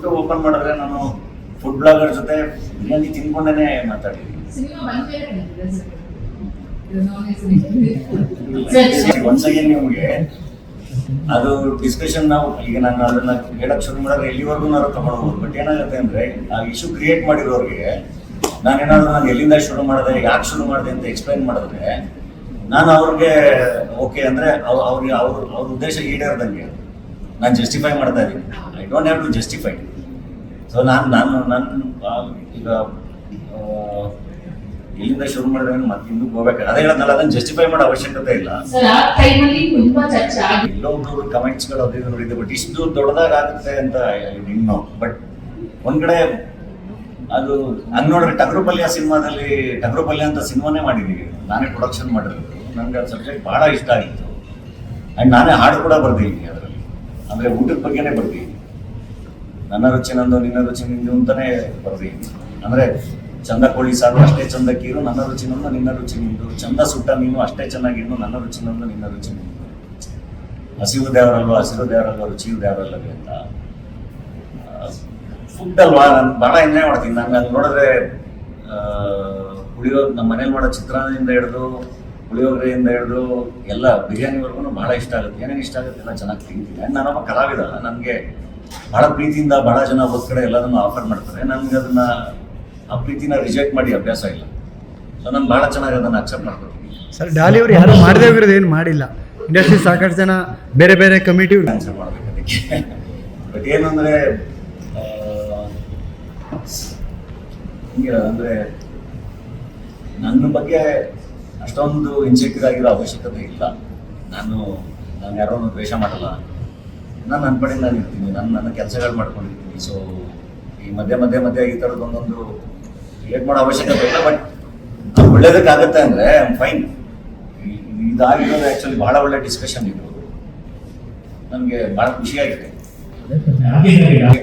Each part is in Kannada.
ಶೂಟ್ ಓಪನ್ ಮಾಡಿದ್ರೆ ನಾನು ಫುಡ್ ಬ್ಲಾಗರ್ ಜೊತೆ ಬಿರಿಯಾನಿ ತಿನ್ಕೊಂಡೇ ಮಾತಾಡಿದ್ದೀನಿ. ಒನ್ಸ್ ಅಗೇನ್ ನಿಮಗೆ ಅದು ಡಿಸ್ಕಷನ್ ನಾವು ಈಗ ನಾನು ಅದನ್ನ ಹೇಳಕ್ ಶುರು ಮಾಡಿದ್ರೆ ಎಲ್ಲಿವರೆಗೂ ನಾವು ತಗೊಂಡ್ಬೋದು. ಬಟ್ ಏನಾಗುತ್ತೆ ಅಂದ್ರೆ ಆ ಇಶ್ಯೂ ಕ್ರಿಯೇಟ್ ಮಾಡಿರೋರಿಗೆ ನಾನೇನಾದ್ರು ನಾನು ಎಲ್ಲಿಂದ ಶುರು ಮಾಡಿದೆ, ಯಾಕೆ ಶುರು ಮಾಡಿದೆ ಅಂತ ಎಕ್ಸ್ಪ್ಲೈನ್ ಮಾಡಿದ್ರೆ ನಾನು ಅವ್ರಿಗೆ ಓಕೆ ಅಂದ್ರೆ ಅವ್ರಿಗೆ ಅವ್ರ ಉದ್ದೇಶ ಈಡೇರ್ದಂಗೆ ನಾನು ಜಸ್ಟಿಫೈ ಮಾಡ್ತಾ ಇದ್ದೀನಿ. I don't have to justify. So ನಾನು ಈಗ ಎಲ್ಲಿಂದ ಶುರು ಮಾಡಿದ್ರೆ ಮತ್ತೆ ಹಿಂದಕ್ಕೆ ಹೋಗ್ಬೇಕು. ಅದೇ ಹೇಳೋದಲ್ಲ, ಅದನ್ನ ಜಸ್ಟಿಫೈ ಮಾಡೋ ಅವಶ್ಯಕತೆ ಇಲ್ಲ. ಎಲ್ಲೊಬ್ರು ಕಮೆಂಟ್ಸ್ಗಳು ಅದು ಇದು ನೋಡಿದ್ದೆ, ಬಟ್ ಇಷ್ಟು ದೊಡ್ಡದಾಗುತ್ತೆ ಅಂತ ಇನ್ನೂ. ಬಟ್ ಒಂದ್ ಕಡೆ ಅದು ಹಂಗ್ ನೋಡ್ರೆ ಟಗರುಪಲ್ಯ ಸಿನಿಮಾದಲ್ಲಿ ಟಗರುಪಲ್ಯ ಅಂತ ಸಿನಿಮಾನೇ ಮಾಡಿದೀವಿ, ನಾನೇ ಪ್ರೊಡಕ್ಷನ್ ಮಾಡಿರೋದು. ನನಗೆ ಅದು ಸಬ್ಜೆಕ್ಟ್ ಬಹಳ ಇಷ್ಟ ಆಗಿತ್ತು. ಅಂಡ್ ನಾನೇ ಹಾಡು ಕೂಡ ಬರ್ದಿದ್ದೀನಿ ಅದರಲ್ಲಿ. ಅಂದ್ರೆ ಊಟದ ಬಗ್ಗೆನೇ ಬರ್ದಿದ್ದೀನಿ. ನನ್ನ ರುಚಿ ನಂದು, ನಿನ್ನ ರುಚಿ ನಿಂದು ಅಂತಾನೆ ಬರ್ದಿದ್ದೀನಿ. ಅಂದ್ರೆ ಚಂದ ಕೋಳಿ ಸಾರು ಅಷ್ಟೇ ಚಂದ ಕೀರು, ನನ್ನ ರುಚಿ ನಂದು ನಿನ್ನ ರುಚಿ ನಿಂದು. ಚಂದ ಸುಟ್ಟ ಮೀನು ಅಷ್ಟೇ ಚೆನ್ನಾಗಿನ್ನು, ನನ್ನ ರುಚಿ ನಂದು ನಿನ್ನ ರುಚಿ ನಿಂದು. ಹಸಿರು ದೇವರಲ್ವ ಹಸಿರು ದೇವರಲ್ವ ರುಚಿಯು ದೇವರಲ್ಲವೇ ಅಂತ. ಫುಡ್ ಅಲ್ವಾ, ನಾನು ಭಾಳ ಎಂಜಾಯ್ ಮಾಡ್ತೀನಿ. ನಂಗೆ ಅಲ್ಲಿ ನೋಡಿದ್ರೆ ಪುಳಿಯೋಗರೆ, ನಮ್ಮ ಮನೇಲಿ ಮಾಡೋ ಚಿತ್ರಾನ್ನದಿಂದ ಹಿಡಿದು ಪುಳಿಯೋಗರೆಯಿಂದ ಹಿಡಿದು ಎಲ್ಲ ಬಿರಿಯಾನಿವರೆಗೂ ಭಾಳ ಇಷ್ಟ ಆಗುತ್ತೆ. ಏನೇನು ಇಷ್ಟ ಆಗುತ್ತೆ ಎಲ್ಲ ಚೆನ್ನಾಗಿ ತಿಂತೀನಿ. ಆ್ಯಂಡ್ ನಾನೊಬ್ಬ ಕಲಾವಿದ, ನನಗೆ ಭಾಳ ಪ್ರೀತಿಯಿಂದ ಭಾಳ ಜನ ಹೋದ ಕಡೆ ಎಲ್ಲದನ್ನು ಆಫರ್ ಮಾಡ್ತಾರೆ. ನನಗೆ ಅದನ್ನ ಆ ಪ್ರೀತಿನ ರಿಜೆಕ್ಟ್ ಮಾಡಿ ಅಭ್ಯಾಸ ಇಲ್ಲ. ಸೊ ನಾನು ಭಾಳ ಚೆನ್ನಾಗಿ ಅದನ್ನು ಅಕ್ಸೆಪ್ಟ್ ಮಾಡ್ಕೊತೀನಿ. ಸರ್, ಡಾಲಿ ಅವರು ಯಾರು ಮಾಡದೇ ಹೋಗಿರೋದು ಏನು ಮಾಡಿಲ್ಲ. ಇಂಡಸ್ಟ್ರಿ ಸಾಕಷ್ಟು ಜನ ಬೇರೆ ಬೇರೆ ಕಮಿಟಿ ಆನ್ಸರ್ ಮಾಡಬೇಕು ಅದಕ್ಕೆ. ಬಟ್ ಏನು ಅಂದರೆ ಅಂದರೆ ನನ್ನ ಬಗ್ಗೆ ಅಷ್ಟೊಂದು ಇನ್ಸೆಕ್ಯೂರ್ ಆಗಿರೋ ಅವಶ್ಯಕತೆ ಇಲ್ಲ. ನಾನು ಯಾರನ್ನು ದ್ವೇಷ ಮಾಡಲ್ಲ. ನಾನು ನನ್ನ ಕಡೆ ನಾನು ಇರ್ತೀನಿ, ನನ್ನ ಕೆಲಸಗಳು ಮಾಡ್ಕೊಂಡಿರ್ತೀನಿ. ಸೊ ಈ ಮಧ್ಯೆ ಈ ಥರದ್ದು ಒಂದೊಂದು ಕ್ರಿಯೇಟ್ ಮಾಡೋ ಅವಶ್ಯಕತೆ ಇಲ್ಲ. ಬಟ್ ಒಳ್ಳೇದಕ್ಕಾಗತ್ತೆ ಅಂದರೆ ಫೈನ್. ಇದಾಗಿರೋದು ಆ್ಯಕ್ಚುಲಿ ಭಾಳ ಒಳ್ಳೆ ಡಿಸ್ಕಷನ್ ಇದು. ನನಗೆ ಭಾಳ ಖುಷಿಯಾಗಿದೆ.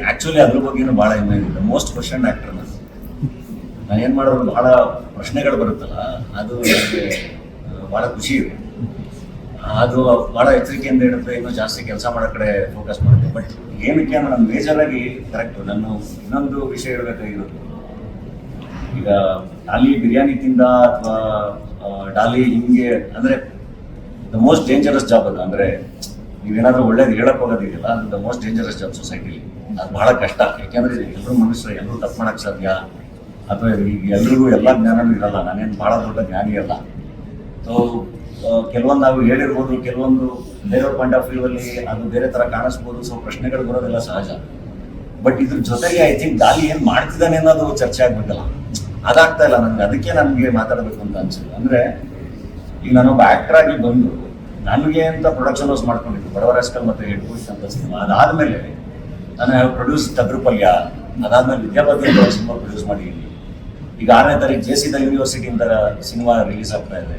ಆ್ಯಕ್ಚುಲಿ ಅದ್ರ ಬಗ್ಗೆನೂ ಭಾಳ ಹೆಮ್ಮೆ ಇದೆ. ಮೋಸ್ಟ್ ಕ್ವಶನ್ ಆ್ಯಕ್ಟರ್ ನಾನು ಏನು ಮಾಡೋದು, ಭಾಳ ಪ್ರಶ್ನೆಗಳು ಬರುತ್ತಲ್ಲ, ಅದು ನನಗೆ ಭಾಳ ಖುಷಿ ಇದೆ. ಅದು ಭಾಳ ಎಚ್ಚರಿಕೆಯಿಂದ ಇಡುತ್ತೆ. ಇನ್ನೂ ಜಾಸ್ತಿ ಕೆಲಸ ಮಾಡೋ ಕಡೆ ಫೋಕಸ್ ಮಾಡುತ್ತೆ. ಬಟ್ ಏನಕ್ಕೆ ಅಂದ್ರೆ ನಾನು ಮೇಜರಾಗಿ ಕರೆಕ್ಟು. ನಾನು ಇನ್ನೊಂದು ವಿಷಯ ಹೇಳಬೇಕಾಗಿರೋದು, ಈಗ ಡಾಲಿ ಬಿರಿಯಾನಿ ತಿಂದ ಅಥವಾ ಡಾಲಿ ಹಿಂಗೆ ಅಂದರೆ ದ ಮೋಸ್ಟ್ ಡೇಂಜರಸ್ ಜಾಬ್ ಅದು. ಅಂದರೆ ನೀವೇನಾದ್ರೂ ಒಳ್ಳೇದು ಹೇಳಕ್ ಹೋಗೋದಿದೆಯಲ್ಲ, ಅದು ದ ಮೋಸ್ಟ್ ಡೇಂಜರಸ್ ಜಾಬ್ ಸೊಸೈಟಿಲಿ. ಅದು ಬಹಳ ಕಷ್ಟ. ಯಾಕೆಂದ್ರೆ ಎಲ್ಲರೂ ಮನುಷ್ಯರು, ಎಲ್ಲರೂ ತಪ್ಪು ಮಾಡಕ್ಕೆ ಸಾಧ್ಯ. ಅಥವಾ ಈಗ ಎಲ್ರಿಗೂ ಎಲ್ಲ ಜ್ಞಾನನೂ ಇರಲ್ಲ. ನಾನೇನು ಭಾಳ ದೊಡ್ಡ ಜ್ಞಾನಿ ಅಲ್ಲ. ಸೊ ಕೆಲವೊಂದು ನಾವು ಹೇಳಿರ್ಬೋದು, ಕೆಲವೊಂದು ಬೇರೆಯವ್ರ ಪಾಯಿಂಟ್ ಆಫ್ ವ್ಯೂ ಅಲ್ಲಿ ಅದು ಬೇರೆ ಥರ ಕಾಣಿಸ್ಬೋದು. ಸೊ ಪ್ರಶ್ನೆಗಳು ಬರೋದೆಲ್ಲ ಸಹಜ. ಬಟ್ ಇದ್ರ ಜೊತೆಗೆ ಐ ಥಿಂಕ್ ಡಾಲಿ ಏನು ಮಾಡ್ತಿದ್ದಾನೆ ಅನ್ನೋದು ಚರ್ಚೆ ಆಗ್ಬೇಕಲ್ಲ, ಅದಾಗ್ತಾ ಇಲ್ಲ ನನಗೆ. ಅದಕ್ಕೆ ನನಗೆ ಮಾತಾಡಬೇಕು ಅಂತ ಅನ್ಸುತ್ತೆ. ಅಂದರೆ ಈಗ ನಾನೊಬ್ಬ ಆ್ಯಕ್ಟರ್ ಆಗಿ ಬಂದು ನನಗೆ ಅಂತ ಪ್ರೊಡಕ್ಷನ್ ಹೌಸ್ ಮಾಡ್ಕೊಂಡಿದ್ದು ಬಡವರ ಸ್ಕಲ್ ಮತ್ತು ಹೆಡ್ಫೋನ್ಸ್ ಅಂತ ಸಿನಿಮಾ. ಅದಾದಮೇಲೆ ನಾನು ಪ್ರೊಡ್ಯೂಸ್ ಟಗರುಪಲ್ಯ, ಅದಾದಮೇಲೆ ವಿದ್ಯಾಪತಿ ಅಂತ ಒಂದು ಸಿನಿಮಾ ಪ್ರೊಡ್ಯೂಸ್ ಮಾಡಿದ್ದೀನಿ. ಈಗ 6ನೇ ತಾರೀಕು JC ಯೂನಿವರ್ಸಿಟಿಯಿಂದ ಸಿನಿಮಾ ರಿಲೀಸ್ ಆಗ್ತಾ ಇದೆ.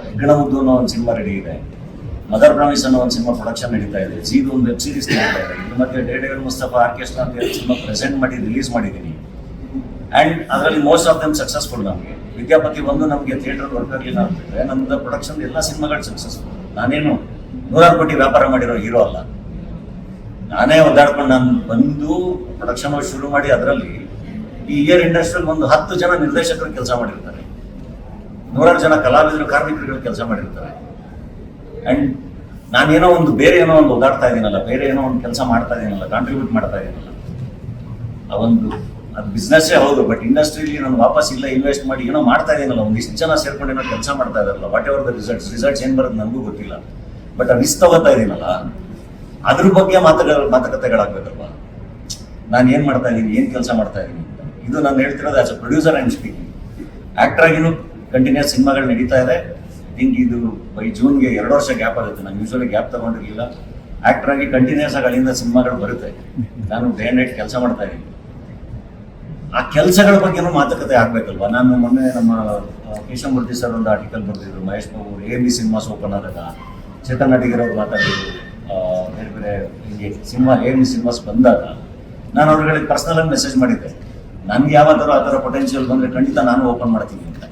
ಹೆಗ್ಗಣಮುದ್ದು ಅನ್ನೋ ಒಂದು ಸಿನಿಮಾ ರೆಡಿ ಇದೆ. ಮದರ್ ಪ್ರಾಮಿಸ್ ಅನ್ನೋ ಒಂದು ಸಿನಿಮಾ ಪ್ರೊಡಕ್ಷನ್ ನಡೀತಾ ಇದೆ. ಜೀದು ಒಂದು ವೆಬ್ ಸೀರೀಸ್ ನಡೀತಾ ಇದೆ. ಇದ್ರ ಮತ್ತೆ ಡೇಡೇಗರ್ ಮುಸ್ತಫಾ ಆರ್ಕೆಸ್ಟ್ರಾ ಅಂತ ಹೇಳಿ ಸಿನಿಮಾ ಪ್ರೆಸೆಂಟ್ ಮಾಡಿ ರಿಲೀಸ್ ಮಾಡಿದ್ದೀನಿ. ಆ್ಯಂಡ್ ಅದರಲ್ಲಿ ಮೋಸ್ಟ್ ಆಫ್ ದಮ್ ಸಕ್ಸಸ್ಫುಲ್. ನಮಗೆ ವಿದ್ಯಾಪತಿ ಒಂದು ನಮಗೆ ಥಿಯೇಟರ್ ವರ್ಕ್ ಆಗಲಿಲ್ಲ ಅಂತಿದ್ರೆ ನಮ್ಮದು ಪ್ರೊಡಕ್ಷನ್ ಎಲ್ಲ ಸಿನಿಮಾಗಳು ಸಕ್ಸಸ್ಫುಲ್. ನಾನೇನು 100 ಕೋಟಿ ವ್ಯಾಪಾರ ಮಾಡಿರೋ ಹೀರೋ ಅಲ್ಲ. ನಾನೇ ಒದ್ದಾಡ್ಕೊಂಡು ನಾನು ಬಂದು ಪ್ರೊಡಕ್ಷನ್ ಶುರು ಮಾಡಿ ಅದರಲ್ಲಿ ಈ ಇಯರ್ ಇಂಡಸ್ಟ್ರಿಯಲ್ಲಿ ಒಂದು 10 ಜನ ನಿರ್ದೇಶಕರು ಕೆಲಸ ಮಾಡಿರ್ತಾರೆ, 100 ಜನ ಕಲಾವಿದರು, ಕಾರ್ಮಿಕರುಗಳು ಕೆಲಸ ಮಾಡಿರ್ತಾರೆ. ಆ್ಯಂಡ್ ನಾನೇನೋ ಒಂದು ಬೇರೆ ಏನೋ ಒಂದು ಓದಾಡ್ತಾ ಇದ್ದೀನಲ್ಲ, ಬೇರೆ ಏನೋ ಒಂದು ಕೆಲಸ ಮಾಡ್ತಾ ಇದ್ದೀನಲ್ಲ, ಕಾಂಟ್ರಿಬ್ಯೂಟ್ ಮಾಡ್ತಾ ಇದ್ದೀನಲ್ಲ, ಅದು ಬಿಸ್ನೆಸ್ಸೇ ಹೌದು. ಬಟ್ ಇಂಡಸ್ಟ್ರಿಯಲ್ಲಿ ನಾನು ವಾಪಸ್ ಇಲ್ಲ ಇನ್ವೆಸ್ಟ್ ಮಾಡಿ ಏನೋ ಮಾಡ್ತಾ ಇದ್ದೀನಲ್ಲ, ಒಂದಿಷ್ಟು ಜನ ಸೇರ್ಕೊಂಡು ಏನೋ ಕೆಲಸ ಮಾಡ್ತಾ ಇದ್ದಾರಲ್ಲ, ವಾಟ್ ಎವರ್ ದ ರಿಸಲ್ಟ್ಸ್ ಏನು ಬರೋದು ನನಗೂ ಗೊತ್ತಿಲ್ಲ. ಬಟ್ ಅದು ರಿಸ್ಕ್ ತಗೋತಾ ಇದ್ದೀನಲ್ಲ, ಅದ್ರ ಬಗ್ಗೆ ಮಾತುಕತೆಗಳಾಗಬೇಕಲ್ವಾ. ನಾನು ಏನು ಮಾಡ್ತಾ ಇದ್ದೀನಿ, ಏನು ಕೆಲಸ ಮಾಡ್ತಾ ಇದ್ದೀನಿ ಅಂತ. ಇದು ನಾನು ಹೇಳ್ತಿರೋದು as a producer and speaking. Actor ಆಗಿನೂ ಕಂಟಿನ್ಯೂಸ್ ಸಿನಿಮಾಗಳು ನಡೀತಾ ಇದೆ. ಥಿಂಕ್ ಇದು ಬೈ ಜೂನ್ಗೆ 2 ವರ್ಷ ಗ್ಯಾಪ್ ಆಗುತ್ತೆ. ನಾನು ಯೂಶ್ವಲಿ ಗ್ಯಾಪ್ ತಗೊಂಡಿರಲಿಲ್ಲ. ಆ್ಯಕ್ಟರ್ ಆಗಿ ಕಂಟಿನ್ಯೂಸ್ ಆಗಿ ಅಲ್ಲಿಂದ ಸಿನಿಮಾಗಳು ಬರುತ್ತೆ. ನಾನು ಡೇ ಆ್ಯಂಡ್ ನೈಟ್ ಕೆಲಸ ಮಾಡ್ತಾ ಇದ್ದೀನಿ. ಆ ಕೆಲಸಗಳ ಬಗ್ಗೆನೂ ಮಾತುಕತೆ ಆಗ್ಬೇಕಲ್ವಾ. ನಾನು ಮೊನ್ನೆ ನಮ್ಮ ಕೇಶವಮೂರ್ತಿ ಸರ್ ಒಂದು ಆರ್ಟಿಕಲ್ ಬರೆದಿದ್ರು. Mahesh Babu AMB cinemas open ಆದಾಗ ಚೇತನ್ ನಟಿಗಿರೋರು ಮಾತಾಡಿದ್ರು. ಬೇರೆ ಬೇರೆ ಹಿಂಗೆ AMB ಸಿನಿಮಾಸ್ ಬಂದಾಗ ನಾನು ಅವ್ರಿಗೆ ಪರ್ಸನಲ್ ಆಗಿ ಮೆಸೇಜ್ ಮಾಡಿದ್ದೆ, ನನಗೆ ಯಾವತ್ತಾರು ಆ ಥರ ಪೊಟೆನ್ಷಿಯಲ್ ಬಂದರೆ ಖಂಡಿತ ನಾನು ಓಪನ್ ಮಾಡ್ತೀನಿ ಅಂತ.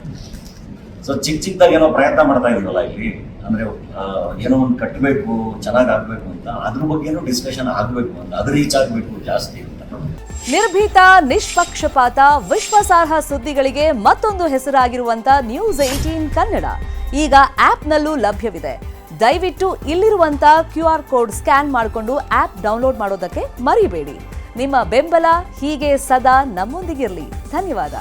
ಸೊ ಚಿಕ್ಕದಾಗಿ ಏನೋ ಪ್ರಯತ್ನ ಮಾಡ್ತಾ ಇದ್ದೀವಲ್ಲ ಇಲ್ಲಿ, ಅಂದರೆ ಏನೋ ಒಂದು ಕಟ್ಟಬೇಕು, ಚೆನ್ನಾಗಿ ಆಗಬೇಕು ಅಂತ, ಅದ್ರ ಬಗ್ಗೆನೂ ಡಿಸ್ಕಷನ್ ಆಗಬೇಕು ಅಂತ, ಅದು ರೀಚ್ ಆಗಬೇಕು ಜಾಸ್ತಿ. ನಿರ್ಭೀತ, ನಿಷ್ಪಕ್ಷಪಾತ, ವಿಶ್ವಾಸಾರ್ಹ ಸುದ್ದಿಗಳಿಗೆ ಮತ್ತೊಂದು ಹೆಸರಾಗಿರುವಂತ ನ್ಯೂಸ್ 18 ಕನ್ನಡ ಈಗ ಆಪ್ನಲ್ಲೂ ಲಭ್ಯವಿದೆ. ದಯವಿಟ್ಟು ಇಲ್ಲಿರುವಂತ QR ಕೋಡ್ ಸ್ಕ್ಯಾನ್ ಮಾಡಿಕೊಂಡು ಆಪ್ ಡೌನ್ಲೋಡ್ ಮಾಡೋದಕ್ಕೆ ಮರಿಬೇಡಿ. ನಿಮ್ಮ ಬೆಂಬಲ ಹೀಗೆ ಸದಾ ನಮ್ಮೊಂದಿಗಿರಲಿ. ಧನ್ಯವಾದ.